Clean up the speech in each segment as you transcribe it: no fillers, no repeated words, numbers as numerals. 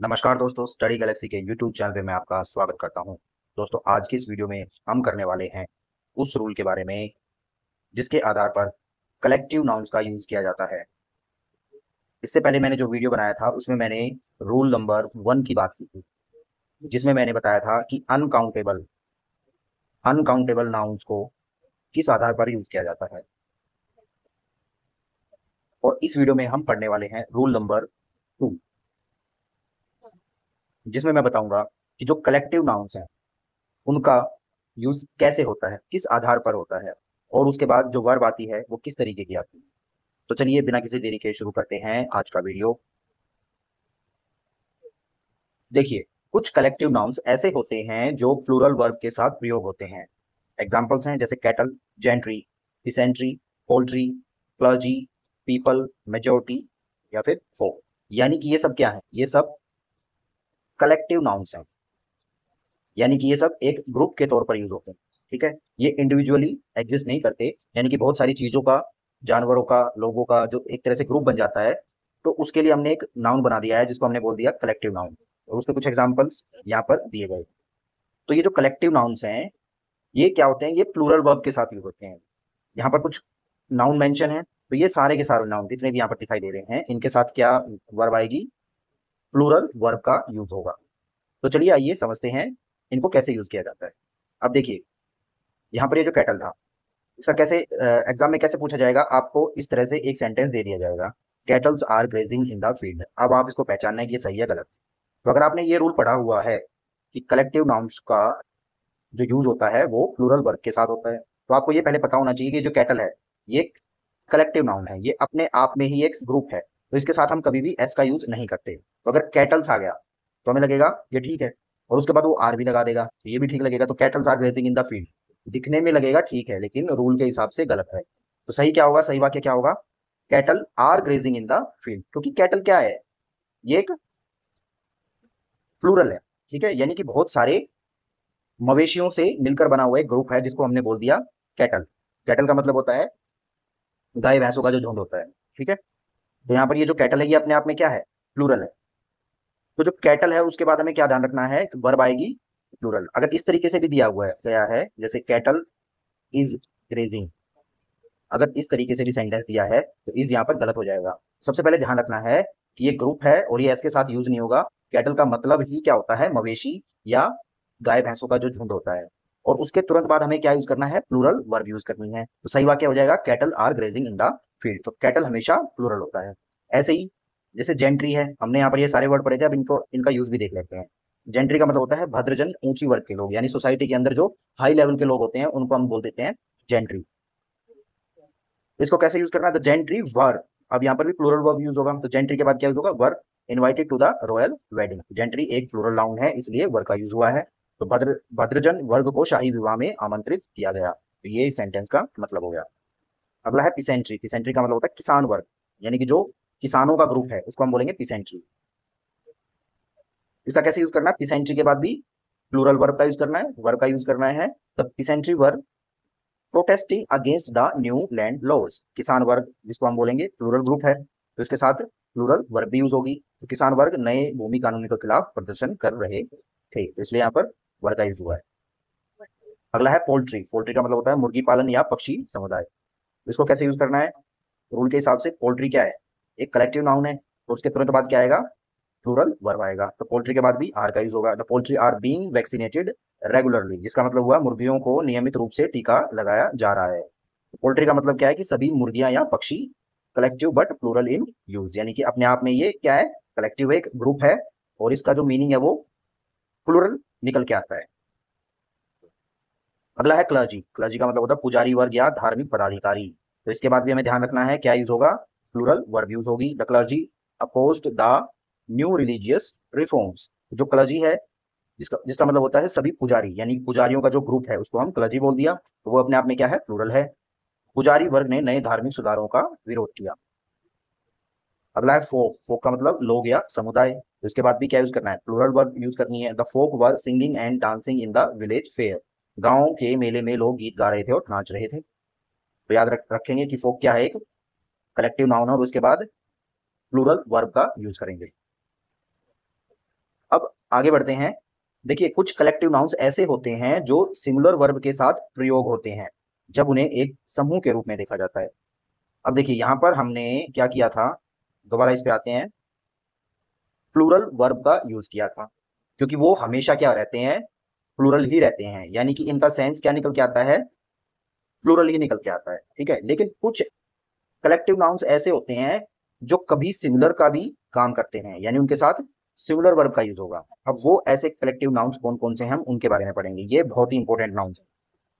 नमस्कार दोस्तों, study Galaxy के यूट्यूब चैनल पे मैं आपका स्वागत करता हूं। दोस्तों, आज की इस वीडियो में हम करने वाले हैं उस रूल के बारे में जिसके आधार पर कलेक्टिव नाउन्स का यूज किया जाता है। इससे पहले मैंने जो वीडियो बनाया था उसमें मैंने रूल नंबर 1 की बात की थी, जिसमें मैंने बताया था कि अनकाउंटेबल अनकाउंटेबल नाउन्स को किस आधार पर यूज किया जाता है। और इस वीडियो में हम पढ़ने वाले हैं रूल नंबर 2, जिसमें मैं बताऊंगा कि जो कलेक्टिव नाउन्स हैं उनका यूज कैसे होता है, किस आधार पर होता है, और उसके बाद जो वर्ब आती है वो किस तरीके की आती है। तो चलिए बिना किसी देरी के शुरू करते हैं आज का वीडियो। देखिए, कुछ कलेक्टिव नाउन्स ऐसे होते हैं जो प्लूरल वर्ब के साथ प्रयोग होते हैं। एग्जाम्पल्स हैं जैसे cattle, gentry, dysentery, poultry, clergy, people, majority या फिर फोक। यानी कि ये सब क्या है, ये सब कलेक्टिव नाउन्स हैं। यानी कि ये सब एक ग्रुप के तौर पर यूज होते हैं। ठीक है, ये इंडिविजुअली एग्जिस्ट नहीं करते। यानी कि बहुत सारी चीजों का, जानवरों का, लोगों का जो एक तरह से ग्रुप बन जाता है, तो उसके लिए हमने एक नाउन बना दिया है जिसको हमने बोल दिया कलेक्टिव नाउन। और उसके कुछ एग्जांपल्स यहाँ पर दिए गए। तो ये जो कलेक्टिव नाउन्स हैं, ये क्या होते हैं, ये प्लूरल वर्ब के साथ यूज होते हैं। यहाँ पर कुछ नाउन मेंशन है, तो ये सारे के सारे नाउन जितने भी यहाँ पर दिखाई दे रहे हैं, इनके साथ क्या वर्ब आएगी, प्लूरल वर्ब का यूज होगा। तो चलिए आइए समझते हैं इनको कैसे यूज किया जाता है। अब देखिए, यहाँ पर ये जो कैटल था, इसका कैसे एग्जाम में कैसे पूछा जाएगा, आपको इस तरह से एक सेंटेंस दे दिया जाएगा, cattles are grazing in the field. अब आप इसको पहचानना है कि ये सही है गलत। तो अगर आपने ये रूल पढ़ा हुआ है कि कलेक्टिव नाउन्स का जो यूज होता है वो प्लूरल वर्ब के साथ होता है, तो आपको ये पहले पता होना चाहिए कि जो कैटल है ये कलेक्टिव नाउन है, ये अपने आप में ही एक ग्रुप है। तो इसके साथ हम कभी भी एस का यूज नहीं करते। तो अगर कैटल्स आ गया तो हमें लगेगा ये ठीक है, और उसके बाद वो आर भी लगा देगा तो ये भी ठीक लगेगा। तो cattles are grazing in the field दिखने में लगेगा ठीक है, लेकिन रूल के हिसाब से गलत है। तो सही क्या होगा, सही वाक्य क्या होगा, cattle are grazing in the field. क्योंकि कैटल क्या है, ये एक प्लूरल है। ठीक है, यानी कि बहुत सारे मवेशियों से मिलकर बना हुआ एक ग्रुप है जिसको हमने बोल दिया कैटल। कैटल का मतलब होता है गाय भैंसों का जो झुंड होता है। ठीक है, तो यहाँ पर ये जो कैटल है ये अपने आप में क्या है, प्लूरल है। तो जो कैटल है उसके बाद हमें क्या ध्यान रखना है, वर्ब आएगी प्लूरल। अगर इस तरीके से भी दिया हुआ है गया है, जैसे कैटल इज ग्रेजिंग, अगर इस तरीके से भी सेंटेंस दिया है तो इज यहाँ पर गलत हो जाएगा। सबसे पहले ध्यान रखना है कि ये ग्रुप है और ये एस के साथ यूज नहीं होगा। कैटल का मतलब ही क्या होता है, मवेशी या गाय भैंसों का जो झुंड होता है। और उसके तुरंत बाद हमें क्या यूज करना है, प्लूरल वर्ब यूज करनी है। तो सही वाक्य हो जाएगा cattle are grazing in the field. तो कैटल हमेशा प्लूरल होता है। ऐसे ही जैसे जेंट्री है, हमने यहाँ पर ये सारे वर्ड पढ़े थे, अब इनको इनका यूज भी देख लेते हैं। जेंट्री का मतलब होता है भद्रजन, ऊंची वर्ग के लोग, यानी सोसाइटी के अंदर जो हाई लेवल के लोग होते हैं उनको हम बोल देते हैं जेंट्री। इसको कैसे यूज करना है, द जेंट्री वर। अब यहाँ पर भी प्लूरल वर्ब यूज होगा, तो जेंट्री के बाद क्या यूज होगा, were invited to the royal wedding. Gentry एक प्लूरल नाउन है इसलिए वर का यूज हुआ है। तो भद्रजन वर्ग को शाही विवाह में आमंत्रित किया गया। तो ये इस सेंटेंस का मतलब हो गया। अगला है पिसेंट्री। पिसेंट्री का मतलब होता है किसान वर्ग, यानी कि जो किसानों का ग्रुप है उसको हम बोलेंगे पिसेंट्री। इसका कैसे यूज करना है, पिसेंट्री के बाद भी प्लूरल वर्ब का यूज करना है, वर्ब का यूज करना है। द पिसेंट्री वर्ग protesting against the new land laws. किसान वर्ग जिसको हम बोलेंगे प्लूरल ग्रुप है, तो इसके साथ प्लूरल वर्ब भी यूज होगी। तो किसान वर्ग नए भूमि कानून के खिलाफ प्रदर्शन कर रहे थे, तो इसलिए यहाँ पर वर्ग का यूज हुआ है। अगला है पोल्ट्री। पोल्ट्री का मतलब होता है मुर्गी पालन या पक्षी समुदाय। तो इसको कैसे यूज करना है, रूल के हिसाब से पोल्ट्री क्या है, एक कलेक्टिव नाउन है, तो उसके तुरंत बाद क्या आएगा, प्लूरल वर्ब आएगा। तो पोल्ट्री के बाद भी आर का यूज होगा। The poultry are being vaccinated regularly, जिसका मतलब हुआ मुर्गियों को नियमित रूप से टीका लगाया जा रहा है। तो पोल्ट्री का मतलब क्या है कि सभी मुर्गियां या पक्षी, collective but plural in use, यानी कि अपने आप में ये क्या है, कलेक्टिव एक ग्रुप है, और इसका जो मीनिंग है वो प्लूरल निकल के आता है। अगला है क्लर्जी। क्लर्जी का मतलब होता है पुजारी वर्ग या धार्मिक पदाधिकारी। तो इसके बाद भी हमें ध्यान रखना है क्या यूज होगा, प्लूरल वर्ब यूज होगी। The clergy opposed the new religious reforms. जो क्लर्जी है, जिसका जिसका मतलब होता है सभी पुजारी, यानी पुजारियों का जो ग्रुप है उसको हम क्लर्जी बोल दिया, तो वो अपने आप में क्या है, प्लूरल है। पुजारी वर्ग ने नए धार्मिक सुधारों का विरोध किया। अगला है फोक। फोक का मतलब लोग या समुदाय। तो इसके बाद भी क्या यूज करना है, प्लूरल वर्ब यूज करनी है। The folk were singing and dancing in the village fair. गांव के मेले में लोग गीत गा रहे थे और नाच रहे थे। तो याद रखेंगे कि फोक क्या है, एक कलेक्टिव नाउन है, और उसके बाद प्लूरल वर्ब का यूज करेंगे। अब आगे बढ़ते हैं। देखिए कुछ कलेक्टिव नाउन्स ऐसे होते हैं जो सिंगुलर वर्ब के साथ प्रयोग होते हैं जब उन्हें एक समूह के रूप में देखा जाता है। अब देखिए यहाँ पर हमने क्या किया था, दोबारा इस पे आते हैं, प्लूरल वर्ब का यूज किया था क्योंकि वो हमेशा क्या रहते हैं, प्लूरल ही रहते हैं, यानी कि इनका सेंस क्या निकल के आता है, प्लूरल ही निकल के आता है। ठीक है, लेकिन कुछ कलेक्टिव नाउन्स ऐसे होते हैं जो कभी सिंगुलर का भी काम करते हैं, यानी उनके साथ सिंगुलर वर्ब का यूज होगा। अब वो ऐसे कलेक्टिव नाउन्स कौन कौन से हैं हम उनके बारे में पढ़ेंगे। ये बहुत ही इंपॉर्टेंट नाउन्स है,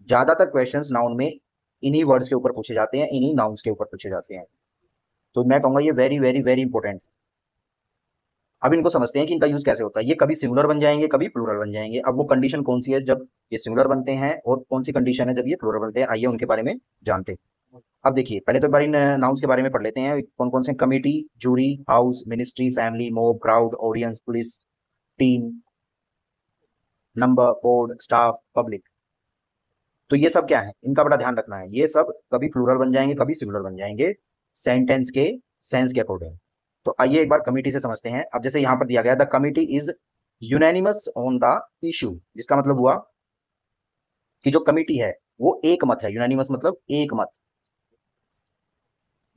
ज्यादातर क्वेश्चंस नाउन में इन्हीं वर्ड्स के ऊपर पूछे जाते हैं, इन्हीं नाउन्स के ऊपर पूछे जाते हैं। तो मैं कहूंगा ये वेरी वेरी वेरी इंपॉर्टेंट। अब इनको समझते हैं कि इनका यूज कैसे होता है। ये कभी सिंगुलर बन जाएंगे, कभी प्लूरल बन जाएंगे। अब वो कंडीशन कौन सी है जब ये सिंगुलर बनते हैं और कौन सी कंडीशन है जब ये प्लूरल बनते हैं, आइए उनके बारे में जानते हैं। अब देखिए पहले तो एक बार इन नाउन्स के बारे में पढ़ लेते हैं कौन कौन से। Committee, jury, house, ministry, family, mob, crowd, audience, police, team, number, board, staff, public. तो ये सब क्या है, इनका बड़ा ध्यान रखना है। ये सब कभी प्लूरल बन जाएंगे, कभी सिंगुलर बन जाएंगे, सेंटेंस के सेंस के अकॉर्डिंग। तो आइए एक बार कमिटी से समझते हैं। अब जैसे यहां पर दिया गया the committee is unanimous on the issue, जिसका मतलब हुआ कि जो कमिटी है वो एक मत है। यूनानिमस मतलब एक मत,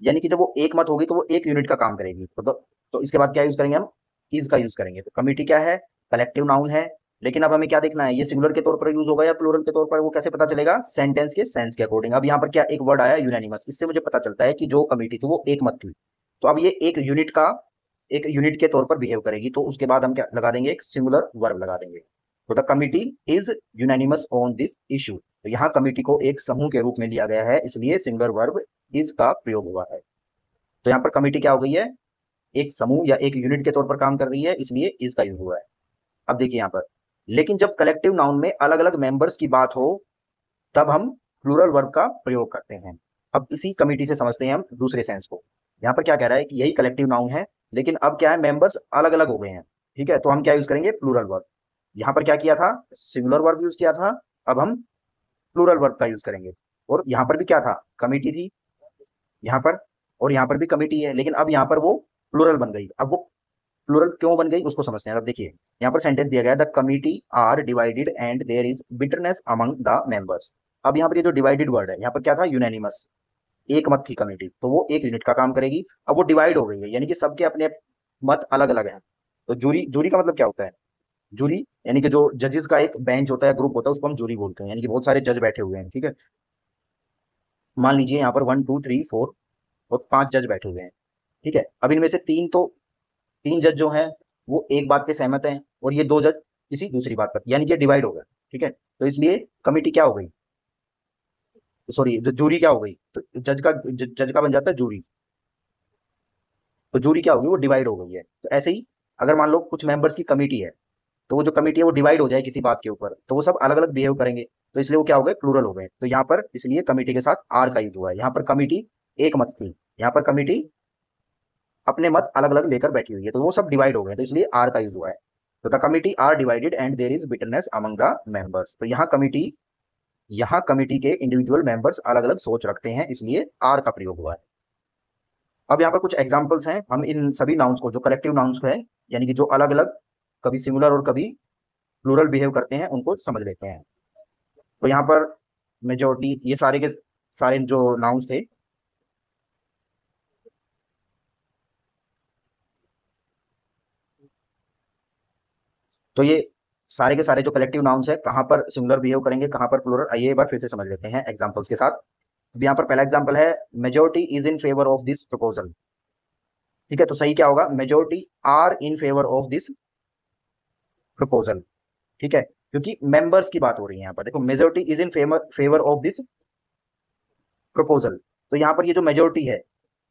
यानी कि जब वो एक मत होगी तो वो एक यूनिट का काम करेगी। तो इसके बाद क्या यूज करेंगे हम, इज का यूज करेंगे। तो कमिटी क्या है, कलेक्टिव नाउन है। लेकिन अब हमें क्या देखना है, ये सिंगुलर के तौर पर यूज होगा या प्लूरल के तौर पर, वो कैसे पता चलेगा, सेंटेंस के सेंस के अकॉर्डिंग। अब यहाँ पर क्या एक वर्ड आया यूनानिमस, इससे मुझे पता चलता है कि जो कमिटी थी वो एक मत थी। तो अब ये एक यूनिट के तौर पर बिहेव करेगी, तो उसके बाद हम क्या लगा देंगे, एक सिंगुलर वर्ब लगा देंगे। तो the committee is unanimous on this issue. तो यहाँ कमिटी को एक समूह के रूप में लिया गया है, इसलिए सिंगुलर वर्ब इज का प्रयोग हुआ है। तो यहाँ पर कमिटी क्या हो गई है, एक समूह या एक यूनिट के तौर पर काम कर रही है, इसलिए इज का यूज हुआ है। अब देखिए यहाँ पर, लेकिन जब कलेक्टिव नाउन में अलग अलग मेंबर्स की बात हो तब हम प्लूरल वर्ब का प्रयोग करते हैं। अब इसी कमिटी से समझते हैं हम दूसरे सेंस को। यहाँ पर क्या कह रहा है कि यही कलेक्टिव नाउन है, लेकिन अब क्या है, मेंबर्स अलग अलग हो गए हैं। ठीक है, तो हम क्या यूज करेंगे, प्लूरल वर्ब। यहाँ पर क्या किया था, सिंगुलर वर्ब यूज किया था, अब हम प्लूरल वर्ब का यूज करेंगे। और यहाँ पर भी क्या था, कमिटी थी यहाँ पर, और यहाँ पर भी कमिटी है, लेकिन अब यहाँ पर वो प्लूरल बन गई। अब वो प्लूरल क्यों बन गई उसको समझते हैं। अब देखिए यहाँ पर सेंटेंस दिया गया, the committee are divided and there is bitterness among the members. अब यहाँ पर ये जो डिवाइडेड वर्ड है, यहाँ पर क्या था, यूनानिमस, एक मत थी कमिटी, तो वो एक यूनिट का काम करेगी। अब वो डिवाइड हो गई है, यानी कि सबके अपने मत अलग अलग हैं। तो जूरी, जूरी का मतलब क्या होता है, जूरी यानी कि जो जजेस का एक बेंच होता है, ग्रुप होता है, उसको हम जूरी बोलते हैं, यानी कि बहुत सारे जज बैठे हुए हैं। ठीक है, मान लीजिए यहाँ पर 1 2 3 4 और 5 जज बैठे हुए हैं। ठीक है, अब इनमें से तीन जज जो हैं वो एक बात पे सहमत हैं, और ये दो जज किसी दूसरी बात पर, यानी कि डिवाइड हो गया। ठीक है, तो इसलिए कमिटी क्या हो गई, सॉरी जो जूरी क्या हो गई, तो जज का बन जाता है जूरी। तो जूरी क्या होगी, वो डिवाइड हो गई है। तो ऐसे ही अगर मान लो कुछ मेंबर्स की कमिटी है, तो वो जो कमिटी है वो डिवाइड हो जाए किसी बात के ऊपर, तो वो सब अलग अलग बिहेव करेंगे, तो इसलिए वो क्या हो गए, प्लूरल हो गए। तो यहाँ पर इसलिए कमिटी के साथ आर का यूज हुआ है। यहाँ पर कमिटी एक मत थी, यहाँ पर कमिटी अपने मत अलग अलग लेकर बैठी हुई है, तो वो सब डिवाइड हो गए, तो इसलिए आर का यूज हुआ है। तो the committee are divided and there is bitterness among the members. तो यहाँ कमिटी के इंडिविजुअल मेंबर्स अलग अलग सोच रखते हैं, इसलिए आर का प्रयोग हुआ है। अब यहाँ पर कुछ एग्जाम्पल्स हैं, हम इन सभी नाउन्स को, जो कलेक्टिव नाउन्स को है, यानी कि जो अलग अलग कभी सिंगुलर और कभी प्लूरल बिहेव करते हैं, उनको समझ लेते हैं। तो यहाँ पर मेजोरिटी, ये सारे के सारे जो नाउन्स थे, तो ये सारे के सारे जो कलेक्टिव नाउन्स है, कहाँ पर सिंगुलर बिहेव करेंगे, कहाँ पर प्लूरल, आइए एक बार फिर से समझ लेते हैं एग्जाम्पल्स के साथ। अब यहाँ पर पहला एग्जाम्पल है, majority is in favour of this proposal. ठीक है, तो सही क्या होगा, majority are in favour of this proposal. ठीक है, क्योंकि मेंबर्स की बात हो रही है यहाँ पर, देखो majority is in favour of this proposal. तो यहाँ पर ये जो मेजोरिटी है,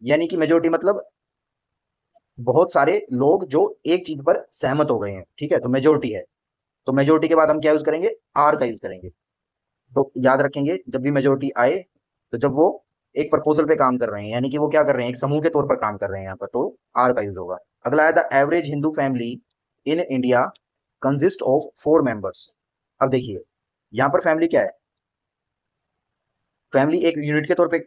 यानी कि मेजोरिटी मतलब बहुत सारे लोग जो एक चीज पर सहमत हो गए हैं। ठीक है, तो मेजोरिटी है, तो मेजोरिटी के बाद हम क्या यूज करेंगे, आर का यूज करेंगे। तो याद रखेंगे जब भी मेजोरिटी आए, तो जब वो एक प्रपोजल पे काम कर रहे हैं, यानी कि वो क्या कर रहे हैं, एक समूह के तौर पर काम कर रहे हैं यहाँ पर, तो आर का यूज होगा। अगला है, the average Hindu family in India consist of 4 members. अब देखिए यहाँ पर फैमिली क्या है, फैमिली एक यूनिट के तौर पे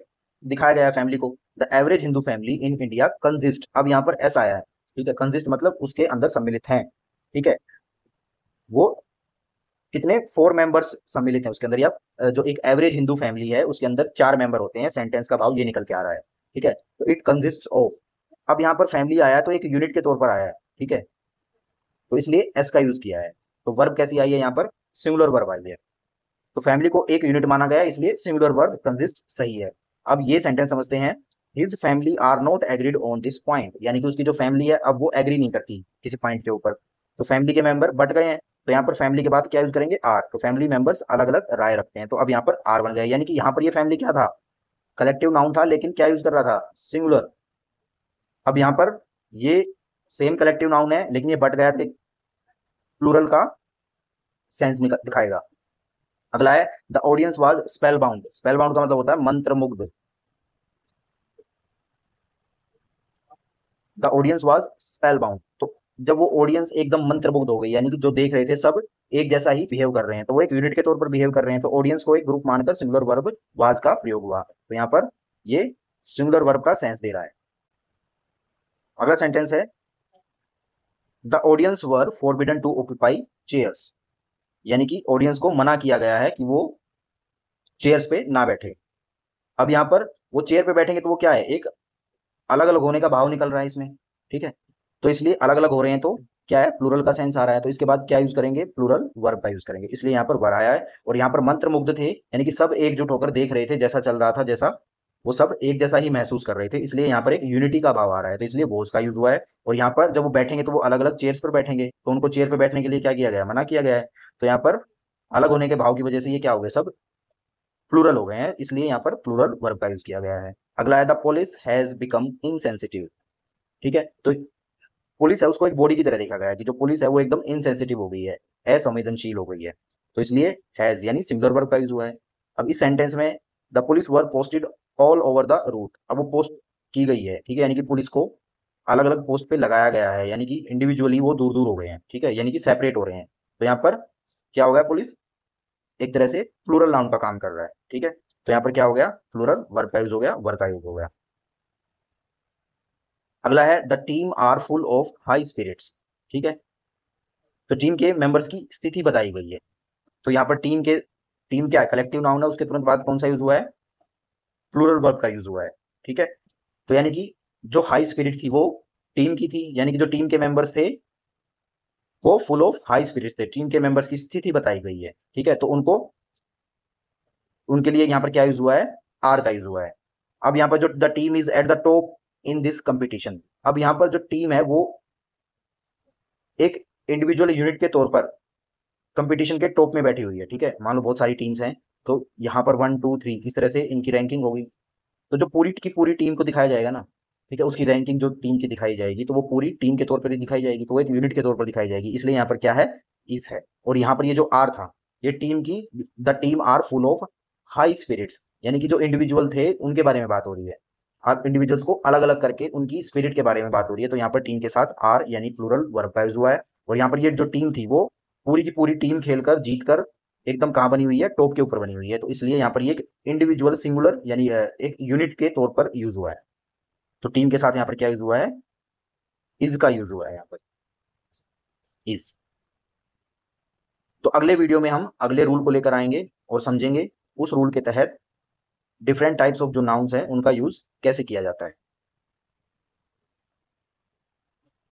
दिखाया गया है फैमिली को। The average Hindu family in India consist, अब यहाँ पर एस आया है। ठीक है, कंसिस्ट मतलब उसके अंदर सम्मिलित हैं। ठीक है, वो कितने 4 मेंबर्स सम्मिलित हैं उसके अंदर, या जो एक एवरेज हिंदू फैमिली है उसके अंदर 4 मेंबर होते हैं, सेंटेंस का भाव ये निकल के आ रहा है। ठीक है, तो इट कंसिस्ट ऑफ, अब यहाँ पर फैमिली आया तो एक यूनिट के तौर पर आया है। ठीक है, तो इसलिए एस का यूज किया है। तो वर्ब कैसी आई है यहाँ पर, सिंगुलर वर्ब आई है। तो फैमिली को एक यूनिट माना गया, इसलिए सिंगुलर वर्ब कंसिस्ट सही है। अब ये सेंटेंस समझते हैं, his family are not agreed on this point, यानी कि उसकी जो फैमिली है अब वो एग्री नहीं करती किसी पॉइंट के ऊपर, तो फैमिली के मेंबर बट गए हैं, तो यहाँ पर फैमिली के बाद क्या यूज करेंगे, आर, तो फैमिली मेंबर्स अलग अलग राय रखते हैं, तो अब यहाँ पर आर बन गए, यानी कि यहाँ पर ये फैमिली क्या था, कलेक्टिव नाउन था, लेकिन क्या यूज कर रहा था, सिंगुलर। अब यहाँ पर ये सेम कलेक्टिव नाउन है, लेकिन ये बट गया तो प्लूरल का सेंस दिखाएगा। अगला है the audience was spell bound, spell bound का मतलब होता है मंत्र मुग्ध, the audience was spell bound, तो जब वो ऑडियंस एकदम मंत्रमुग्ध हो गई, यानी कि जो देख रहे थे सब एक जैसा ही बिहेव कर रहे हैं, तो वो एक यूनिट के तौर पर बिहेव कर रहे हैं, तो ऑडियंस को एक ग्रुप मानकर सिंगुलर वर्ब वाज का प्रयोग हुआ, तो यहाँ पर ये सिंगुलर वर्ब का सेंस दे रहा है। अगला सेंटेंस है the audience were forbidden to occupy chairs, यानी कि ऑडियंस को मना किया गया है कि वो चेयर्स पे ना बैठे। अब यहाँ पर वो चेयर पे बैठेंगे तो वो क्या है, एक अलग अलग होने का भाव निकल रहा है इसमें। ठीक है, तो इसलिए अलग अलग हो रहे हैं, तो क्या है, प्लूरल का सेंस आ रहा है, तो इसके बाद क्या यूज करेंगे, प्लूरल वर्ब का यूज करेंगे, इसलिए यहाँ पर वर आया है। और यहाँ पर मंत्र मुग्ध थे, यानी कि सब एकजुट होकर देख रहे थे, जैसा चल रहा था, जैसा वो सब एक जैसा ही महसूस कर रहे थे, इसलिए यहाँ पर एक यूनिटी का भाव आ रहा है, तो इसलिए वो उसका यूज हुआ है। और यहाँ पर जब वो बैठेंगे तो वो अलग अलग चेयर्स पर बैठेंगे, तो उनको चेयर पर बैठने के लिए क्या किया गया है, मना किया गया है, तो यहाँ पर अलग होने के भाव की वजह से ये क्या हो गए, सब प्लूरल हो गए हैं, इसलिए यहाँ पर प्लूरल वर्ब का यूज किया गया है। अगला है the police has become insensitive. ठीक है, तो पुलिस है उसको एक बॉडी की तरह देखा गया है, कि जो पुलिस है वो एकदम इनसेंसिटिव हो गई है, असंवेदनशील हो गई है, तो इसलिए हैज यानी सिंगुलर वर्ब का यूज हुआ है। अब इस सेंटेंस में the police were posted all over the route, अब वो पोस्ट की गई है, ठीक है, यानी कि पुलिस को अलग अलग पोस्ट पे लगाया गया है, यानी कि इंडिविजुअली वो दूर दूर हो गए हैं, ठीक है, यानी कि सेपरेट हो रहे हैं, तो यहाँ पर क्या हो गया, पुलिस एक तरह से प्लूरल नाउन का काम कर रहा है। ठीक है, तो यहाँ पर क्या हो गया, प्लूरल वर्ब का यूज हो गया, वर्ब का यूज हो गया। अगला है the team are full of high spirits. ठीक है, तो टीम के मेंबर्स की स्थिति बताई गई है, तो यहाँ पर टीम क्या है, कलेक्टिव नाउन है, उसके तुरंत बाद कौन सा यूज हुआ है, प्लूरल वर्ब का यूज हुआ है। ठीक है, तो यानी कि जो हाई स्पिरिट थी वो टीम की थी, यानी कि जो टीम के मेंबर्स थे वो फुल ऑफ हाई स्पिरिट्स थे, टीम के मेंबर्स की स्थिति बताई गई है। ठीक है, तो उनको उनके लिए यहाँ पर क्या यूज हुआ है, आर का यूज हुआ है। अब यहाँ पर जो the team is at the top in this competition, अब यहाँ पर जो टीम है वो एक इंडिविजुअल यूनिट के तौर पर कंपटीशन के टॉप में बैठी हुई है। ठीक है, मान लो बहुत सारी टीम्स हैं, तो यहाँ पर 1 2 3 इस तरह से इनकी रैंकिंग होगी, तो जो पूरी की पूरी टीम को दिखाया जाएगा ना, ठीक है, उसकी रैंकिंग जो टीम की दिखाई जाएगी, तो वो पूरी टीम के तौर पर ही दिखाई जाएगी, तो वो एक यूनिट के तौर पर दिखाई जाएगी, इसलिए यहाँ पर क्या है, इस है। और यहाँ पर ये जो आर था, ये टीम की, the team are full of high spirits, यानी कि जो इंडिविजुअल थे उनके बारे में बात हो रही है, आप इंडिविजुअल्स को अलग अलग करके उनकी स्पिरिट के बारे में बात हो रही है, तो यहाँ पर टीम के साथ आर यानी प्लूरल वर्ब का यूज हुआ है। और यहाँ पर ये जो टीम थी वो पूरी की पूरी टीम खेलकर जीतकर एकदम कहाँ बनी हुई है, टॉप के ऊपर बनी हुई है, तो इसलिए यहाँ पर ये एक इंडिविजुअल सिंगुलर यानी एक यूनिट के तौर पर यूज हुआ है। तो टीम के साथ यहाँ पर क्या यूज हुआ है, इज का यूज हुआ है यहाँ पर, इज। तो अगले वीडियो में हम अगले रूल को लेकर आएंगे और समझेंगे उस रूल के तहत डिफरेंट टाइप्स ऑफ जो नाउन्स हैं उनका यूज कैसे किया जाता है।